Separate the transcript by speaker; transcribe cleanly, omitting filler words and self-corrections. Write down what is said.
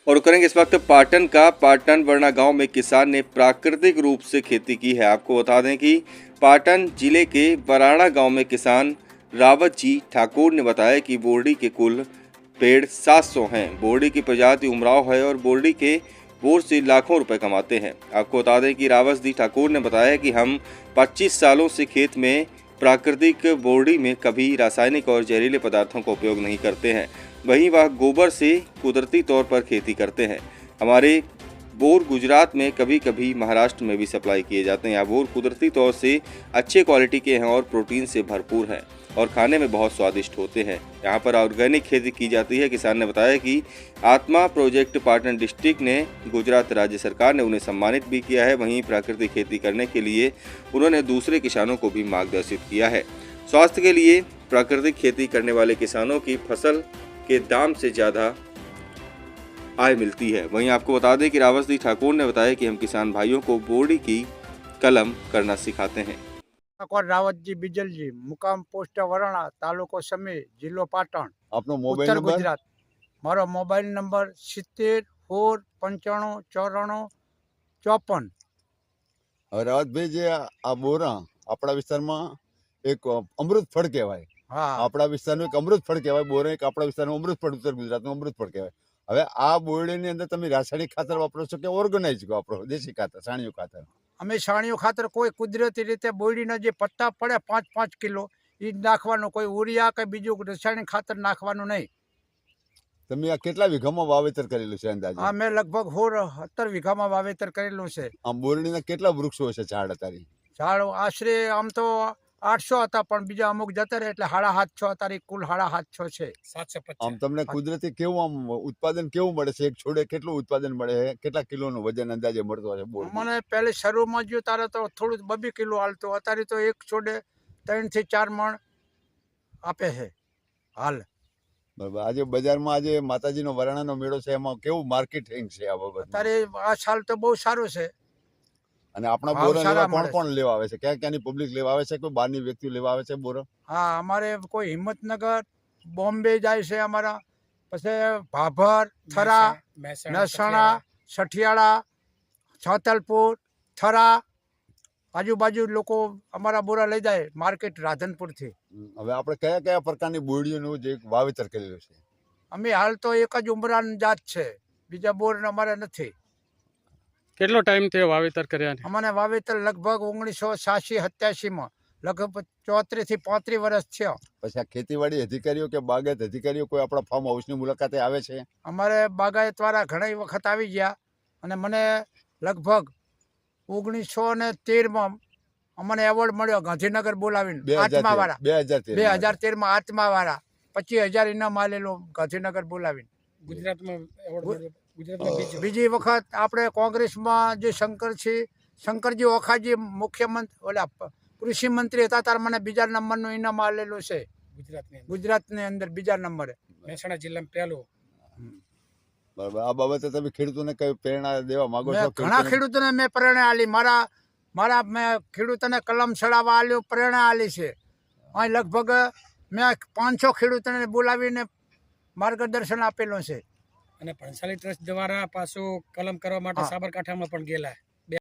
Speaker 1: और करेंगे इस वक्त पाटन का पाटन वरना गांव में किसान ने प्राकृतिक रूप से खेती की है। आपको बता दें कि पाटन जिले के वराणा गांव में किसान रावत जी ठाकुर ने बताया कि बोरडी के कुल पेड़ 700 हैं। बोरडी की प्रजाति उमराव है और बोरडी के बोर से लाखों रुपए कमाते हैं। आपको बता दें कि रावत जी ठाकुर ने बताया कि हम 25 सालों से खेत में प्राकृतिक बोरडी में कभी रासायनिक और जहरीले पदार्थों का उपयोग नहीं करते हैं। वहीं वह गोबर से कुदरती तौर पर खेती करते हैं। हमारे बोर गुजरात में कभी कभी महाराष्ट्र में भी सप्लाई किए जाते हैं। यह बोर कुदरती तौर से अच्छे क्वालिटी के हैं और प्रोटीन से भरपूर हैं और खाने में बहुत स्वादिष्ट होते हैं। यहाँ पर ऑर्गेनिक खेती की जाती है। किसान ने बताया कि आत्मा प्रोजेक्ट पाटन डिस्ट्रिक्ट ने गुजरात राज्य सरकार ने उन्हें सम्मानित भी किया है। वहीं प्राकृतिक खेती करने के लिए उन्होंने दूसरे किसानों को भी मार्गदर्शित किया है। स्वास्थ्य के लिए प्राकृतिक खेती करने वाले किसानों की फसल के दाम से ज़्यादा आय मिलती है। वहीं आपको बता दें कि रावत जी ठाकुर ने बताया कि हम किसान भाइयों को बोरडी की कलम करना सिखाते हैं।
Speaker 2: રાવતજી બીજલજી મુકામ પોસ્ટ વરાણા તાલુકો સમી જિલ્લો પાટણ
Speaker 3: આપનો મોબાઈલ
Speaker 2: ઉત્તર
Speaker 3: નંબર?
Speaker 2: ગુજરાત। મારો મોબાઈલ નંબર 70 4 95 94 54।
Speaker 3: હવે રાવતભાઈ, જે આ બોરા આપણા વિસ્તારમાં એક અમૃત ફળ કહેવાય,
Speaker 2: હા
Speaker 3: આપણા વિસ્તારનું એક અમૃત ફળ કહેવાય. બોરા એક આપણા વિસ્તારનું અમૃત ફળ, ઉત્તર ગુજરાતનું અમૃત ફળ કહેવાય. હવે આ બોરડીની અંદર તમે રાસાયણિક ખાતર વાપરો છો કે ઓર્ગેનાઇઝ વાપરો, દેશી ખાતર, છાણિયું ખાતર?
Speaker 2: અમે છાણિયું ખાતર કોઈ કુદરતી રીતે બોયડીના જે પત્તા પડે 5-5 કિલો એ જ નાખવાનું, કોઈ ઉરિયા કે બીજું રાસાયણિક ખાતર નાખવાનું નહીં।
Speaker 3: તમે આ કેટલા વીઘામાં વાવેતર કરેલું છે અંદાજે?
Speaker 2: આ મેં લગભગ 17 વીઘામાં વાવેતર કરેલું છે।
Speaker 3: આમ બોરડીના કેટલા વૃક્ષો હશે, ઝાડ અત્યારે?
Speaker 2: ઝાડ આશરે આમ તો 800 હતા, પણ બીજા અમુક જતા રહે એટલે 750 અત્યારે કુલ 750 છે।
Speaker 3: આમ તમને કુદરતી કેવું આમ ઉત્પાદન કેવું મળે છે? એક છોડે કેટલું ઉત્પાદન મળે છે? કેટલા કિલોનું વજન અંદાજે મળતો હશે બોર?
Speaker 2: મને પહેલે શરૂમાં જ્યું ત્યારે તો થોડું 2 કિલો હાલતું, અત્યારે તો એક છોડે 3 થી 4 મણ આપે છે હાલ।
Speaker 3: બરાબર. આજે બજારમાં આજે માતાજીનો વરાણાનો મેળો છે, એમાં કેવું માર્કેટિંગ છે આ બાબત?
Speaker 2: અત્યારે આ સાલ તો બહુ સારું છે।
Speaker 3: અને આપણા
Speaker 2: ભાવ
Speaker 3: બોરા
Speaker 2: સારા
Speaker 3: લેવા કોણ
Speaker 2: મળે
Speaker 3: કોણ લેવા આવે છે? ક્યાં ક્યાંની પબ્લિક લેવા આવે છે? કોઈ બહારની વ્યક્તિ લેવા આવે છે બોરા?
Speaker 2: હા, અમારે કોઈ હિંમતનગર, બોમ્બે જાય છે અમારા, પછી ભાભર, થરા, મહેસાણા, સઠિયાળા, છાતલપુર, થરા, આજુબાજુ લોકો અમારા બોરા લઈ જાય માર્કેટ રાધનપુરથી।
Speaker 3: હવે આપણે કયા કયા પ્રકારની બોરડીઓનું જે વાવેતર કરેલું છે?
Speaker 2: અમે હાલ તો એક જ ઉમરાન જાત છે, બીજા બોર અમારે નથી।
Speaker 4: કેટલો ટાઈમ થયો વાવેતર કર્યા?
Speaker 2: અમને વાવેતર લગભગ 1986-87માં લગભગ 34 થી 35 વર્ષ થયા।
Speaker 3: પછી આ ખેતીવાડી અધિકારીઓ કે બાગાયત અધિકારીઓ કોઈ આપણા ફાર્મ હાઉસની મુલાકાતે આવે છે?
Speaker 2: અમારે બાગાયતવાળા ઘણી વખત આવી ગયા અને મને લગભગ 1913માં અમને એવોર્ડ મળ્યો ગાંધીનગર બોલાવીને, આત્માવાળા 2013માં આત્માવાળા 25,000 ઇનામ આલેલો ગાંધીનગર બોલાવીને।
Speaker 4: ગુજરાતમાં
Speaker 2: બીજી વખત આપણે કોંગ્રેસમાં જે શંકરજી ઓખાજી મુખ્યમંત્રી ઓલા કૃષિ મંત્રી હતા ત્યારે મને 2જા નંબરનું ઇનામ આલેલું છે ગુજરાતની અંદર 2જા નંબરે,
Speaker 4: મહેસાણા જિલ્લામાં પહેલું।
Speaker 3: બરાબર. આ બાબતે તમે ખેડૂતોને કઈ પ્રેરણા દેવા માંગો છો?
Speaker 2: ઘણા ખેડૂતોને મેં પ્રેરણા આલી, મારા મેં ખેડૂતોને કલમ ચડાવવા આલ્યું, પ્રેરણા આલી છે। અહીં લગભગ મેં 500 ખેડૂતોને બોલાવીને માર્ગદર્શન આપેલું છે।
Speaker 4: અને ભણસાલી ટ્રસ્ટ દ્વારા પાછું કલમ કરવા માટે સાબરકાંઠામાં પણ ગયેલા।